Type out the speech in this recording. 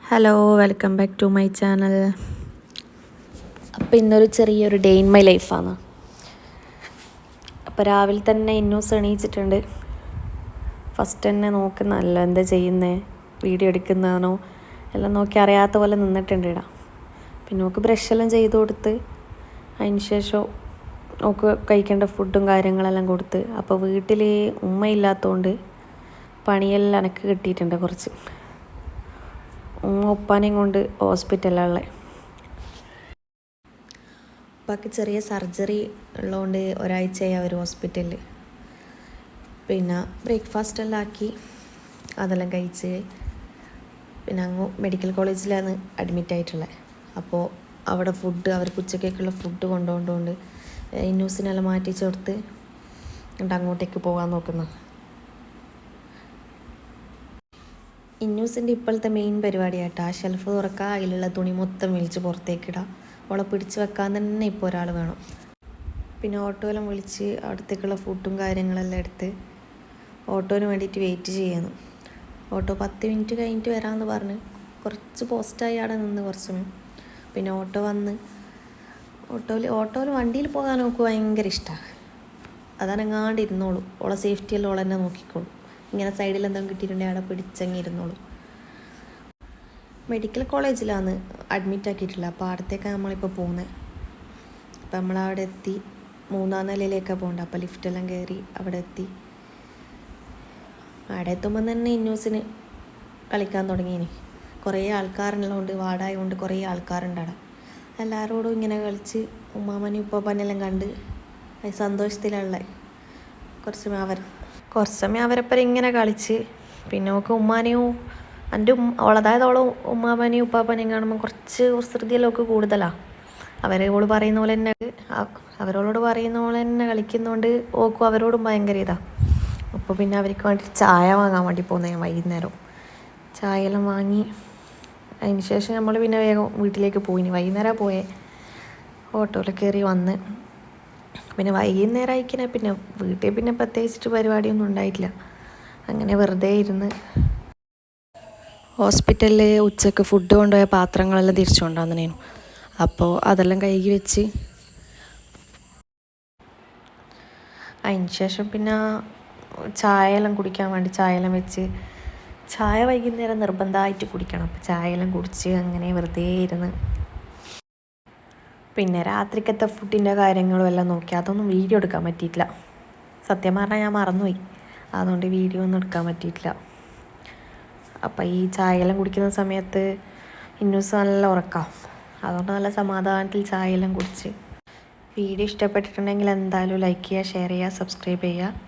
Hello, welcome back to my channel. അപ്പോൾ ഇന്നൊരു ചെറിയൊരു ഡേ ഇൻ മൈ ലൈഫാണ്. അപ്പോൾ രാവിലെ തന്നെ ഇന്നൂസ് എണീച്ചിട്ടുണ്ട്. ഫസ്റ്റ് തന്നെ നോക്കുന്നതല്ല എന്താ ചെയ്യുന്നത്, വീഡിയോ എടുക്കുന്നതാണോ എല്ലാം നോക്കി അറിയാത്ത പോലെ നിന്നിട്ടുണ്ട് ഇടാം. പിന്നെ നോക്ക് ബ്രഷെല്ലാം ചെയ്ത് കൊടുത്ത് അതിന് ശേഷം നോക്ക് കഴിക്കേണ്ട ഫുഡും കാര്യങ്ങളെല്ലാം കൊടുത്ത്. അപ്പോൾ വീട്ടിൽ ഉമ്മയില്ലാത്തതുകൊണ്ട് പണിയെല്ലാം എനിക്ക് കിട്ടിയിട്ടുണ്ട് കുറച്ച്. ഉപ്പാനെയും കൊണ്ട് ഹോസ്പിറ്റലിലുള്ള ഉപ്പാക്ക് ചെറിയ സർജറി ഉള്ളതുകൊണ്ട് ഒരാഴ്ചയായി അവർ ഹോസ്പിറ്റലിൽ. പിന്നെ ബ്രേക്ക്ഫാസ്റ്റ് എല്ലാം ആക്കി അതെല്ലാം കഴിച്ച് പിന്നെ അങ്ങ് മെഡിക്കൽ കോളേജിലാണ് അഡ്മിറ്റ് ആയിട്ടുള്ളത്. അപ്പോൾ അവിടെ ഫുഡ് അവർക്ക് ഉച്ചക്കേക്കുള്ള ഫുഡ് കൊണ്ടുകൊണ്ടുകൊണ്ട് ന്യൂസിനെല്ലാം മാറ്റി ചേർത്ത് എന്നിട്ട് അങ്ങോട്ടേക്ക് പോകാൻ നോക്കുന്നു. ഇന്നൂസിൻ്റെ ഇപ്പോഴത്തെ മെയിൻ പരിപാടിയായിട്ട് ആ ഷെൽഫ് തുറക്കുക, അതിലുള്ള തുണി മൊത്തം വിളിച്ച് പുറത്തേക്കിടുക. അവളെ പിടിച്ച് വെക്കാൻ തന്നെ ഇപ്പോൾ ഒരാൾ വേണം. പിന്നെ ഓട്ടോയെല്ലാം വിളിച്ച് അവിടത്തേക്കുള്ള ഫുഡും കാര്യങ്ങളെല്ലാം എടുത്ത് ഓട്ടോന് വേണ്ടിയിട്ട് വെയിറ്റ് ചെയ്യുന്നു. ഓട്ടോ 10 മിനിറ്റ് കഴിഞ്ഞിട്ട് വരാമെന്ന് പറഞ്ഞ് കുറച്ച് പോസ്റ്റായി അവിടെ നിന്ന് കുറച്ച്. പിന്നെ ഓട്ടോ വന്ന് ഓട്ടോയിൽ വണ്ടിയിൽ പോകാൻ നോക്ക് ഭയങ്കര ഇഷ്ടമാണ്. അതനങ്ങാണ്ട് ഇരുന്നോളൂ, ഓളെ സേഫ്റ്റിയെല്ലാം ഓളെ തന്നെ നോക്കിക്കോളൂ. ഇങ്ങനെ സൈഡിൽ എന്തെങ്കിലും കിട്ടിയിട്ടുണ്ടെങ്കിൽ അവിടെ പിടിച്ചങ്ങിരുന്നോളൂ. മെഡിക്കൽ കോളേജിലാണ് അഡ്മിറ്റ് ആക്കിയിട്ടുള്ളത്. അപ്പോൾ അവിടത്തേക്കാണ് നമ്മളിപ്പോൾ പോകുന്നത്. അപ്പോൾ നമ്മളവിടെ എത്തി. 3ാം നിലയിലേക്കാണ് പോകേണ്ടത്. അപ്പോൾ ലിഫ്റ്റെല്ലാം കയറി അവിടെ എത്തി. അവിടെ എത്തുമ്പോൾ തന്നെ ഇന്നൂസിന് കളിക്കാൻ തുടങ്ങിയിനി. കുറേ ആൾക്കാരുള്ളതുകൊണ്ട് വാടായതുകൊണ്ട് കുറേ ആൾക്കാരുണ്ട് അവിടെ. എല്ലാവരോടും ഇങ്ങനെ കളിച്ച് ഉമ്മാമനെയും ഉപ്പാപ്പനെല്ലാം കണ്ട് സന്തോഷത്തിലുള്ള കുറച്ച് സമയം അവരെപ്പരം ഇങ്ങനെ കളിച്ച്. പിന്നെ നമുക്ക് ഉമ്മാനെയും അതായത് അവളെ ഉമ്മാപ്പനെയും ഉപ്പാപ്പനെയും കാണുമ്പോൾ കുറച്ച് കുസൃതിയെല്ലാം ഒക്കെ കൂടുതലാണ്. അവരോട് പറയുന്ന പോലെ തന്നെ കളിക്കുന്നതുകൊണ്ട് ഓക്കും അവരോടും ഭയങ്കര ഇതാണ്. അപ്പോൾ പിന്നെ അവർക്ക് വേണ്ടി ചായ വാങ്ങാൻ വേണ്ടി പോകുന്നത് ഞാൻ വൈകുന്നേരം. ചായയെല്ലാം വാങ്ങി അതിന് ശേഷം നമ്മൾ പിന്നെ വേഗം വീട്ടിലേക്ക് പോയിനി. വൈകുന്നേരം പോയേ ഓട്ടോയിൽ കയറി വന്ന്. പിന്നെ വൈകുന്നേരം ആയിക്കിനെ പിന്നെ വീട്ടിൽ പിന്നെ പ്രത്യേകിച്ചിട്ട് പരിപാടിയൊന്നും ഉണ്ടായിട്ടില്ല. അങ്ങനെ വെറുതെ ഇരുന്ന്. ഹോസ്പിറ്റലിൽ ഉച്ചക്ക് ഫുഡ് കൊണ്ടുപോയ പാത്രങ്ങളെല്ലാം തിരിച്ചു കൊണ്ടുവന്നേനു. അപ്പോൾ അതെല്ലാം കഴുകി വെച്ച് അതിന് ശേഷം പിന്നെ ചായയെല്ലാം കുടിക്കാൻ വേണ്ടി ചായയെല്ലാം വെച്ച്. ചായ വൈകുന്നേരം നിർബന്ധമായിട്ട് കുടിക്കണം. അപ്പോൾ ചായയെല്ലാം കുടിച്ച് അങ്ങനെ വെറുതെ ഇരുന്ന്. പിന്നെ രാത്രിക്കത്തെ ഫുഡിൻ്റെ കാര്യങ്ങളും എല്ലാം നോക്കി. അതൊന്നും വീഡിയോ എടുക്കാൻ പറ്റിയിട്ടില്ല. സത്യം പറഞ്ഞാൽ ഞാൻ മറന്നുപോയി. അതുകൊണ്ട് വീഡിയോ ഒന്നും എടുക്കാൻ പറ്റിയിട്ടില്ല. അപ്പം ഈ ചായയെല്ലാം കുടിക്കുന്ന സമയത്ത് ഇന്നൂസ് നല്ല ഉറക്കാം. അതുകൊണ്ട് നല്ല സമാധാനത്തിൽ ചായയെല്ലാം കുടിച്ച്. വീഡിയോ ഇഷ്ടപ്പെട്ടിട്ടുണ്ടെങ്കിൽ എന്തായാലും ലൈക്ക് ചെയ്യുക, ഷെയർ ചെയ്യുക, സബ്സ്ക്രൈബ് ചെയ്യുക.